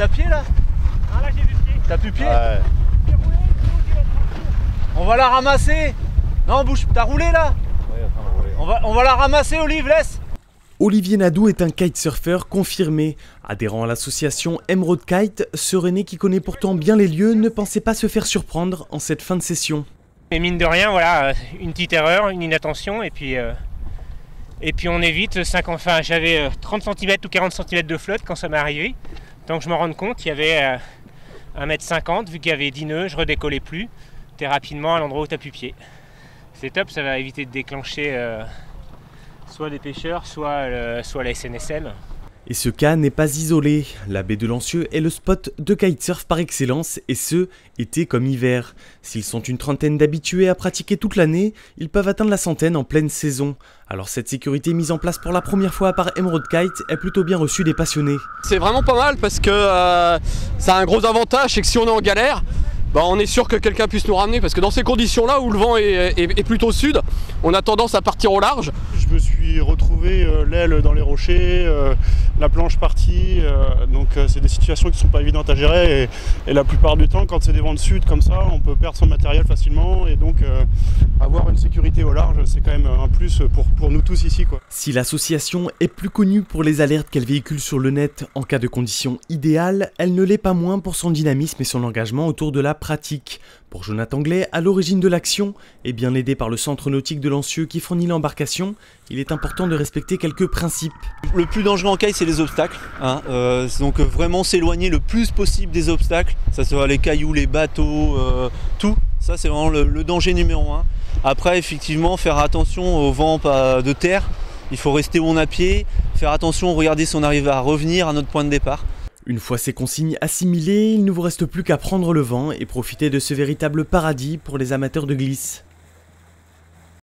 t'as pied là? Ah là j'ai vu pied. T'as plus pied? Ouais. On va la ramasser. Non, bouge, t'as roulé là? Ouais, attends, rouler. On va la ramasser, Olive, laisse. Olivier Nadou est un kitesurfer confirmé. Adhérent à l'association Emerald Kite, ce René qui connaît pourtant bien les lieux ne pensait pas se faire surprendre en cette fin de session. Et mine de rien, voilà, une petite erreur, une inattention, et puis on évite. Enfin, j'avais 30 cm ou 40 cm de flotte quand ça m'est arrivé. Tant que je me rende compte, il y avait 1,50 m, vu qu'il y avait 10 nœuds, je redécollais plus. Tu es rapidement à l'endroit où tu as pu pied. C'est top, ça va éviter de déclencher soit des pêcheurs, soit la SNSM. Et ce cas n'est pas isolé. La baie de Lancieux est le spot de kitesurf par excellence, et ce, été comme hiver. S'ils sont une trentaine d'habitués à pratiquer toute l'année, ils peuvent atteindre la centaine en pleine saison. Alors cette sécurité mise en place pour la première fois par Emerald Kite est plutôt bien reçue des passionnés. C'est vraiment pas mal parce que ça a un gros avantage, c'est que si on est en galère, on est sûr que quelqu'un puisse nous ramener, parce que dans ces conditions-là où le vent est plutôt sud, on a tendance à partir au large. Je me suis retrouvé l'aile dans les rochers, la planche partie, donc c'est des situations qui ne sont pas évidentes à gérer et la plupart du temps quand c'est des vents de sud comme ça, on peut perdre son matériel facilement et donc avoir une sécurité au large c'est quand même un plus pour nous tous ici, quoi. Si l'association est plus connue pour les alertes qu'elle véhicule sur le net en cas de conditions idéales, elle ne l'est pas moins pour son dynamisme et son engagement autour de la pratique. Pour Jonathan Glay, à l'origine de l'action, et bien aidé par le centre nautique de Lancieux qui fournit l'embarcation, il est important de respecter quelques principes. Le plus dangereux en kite, c'est les obstacles. Donc vraiment s'éloigner le plus possible des obstacles, ça soit les cailloux, les bateaux, tout. Ça c'est vraiment le danger numéro 1. Après effectivement faire attention au vent de terre, il faut rester où on a pied, faire attention, regarder si on arrive à revenir à notre point de départ. Une fois ces consignes assimilées, il ne vous reste plus qu'à prendre le vent et profiter de ce véritable paradis pour les amateurs de glisse.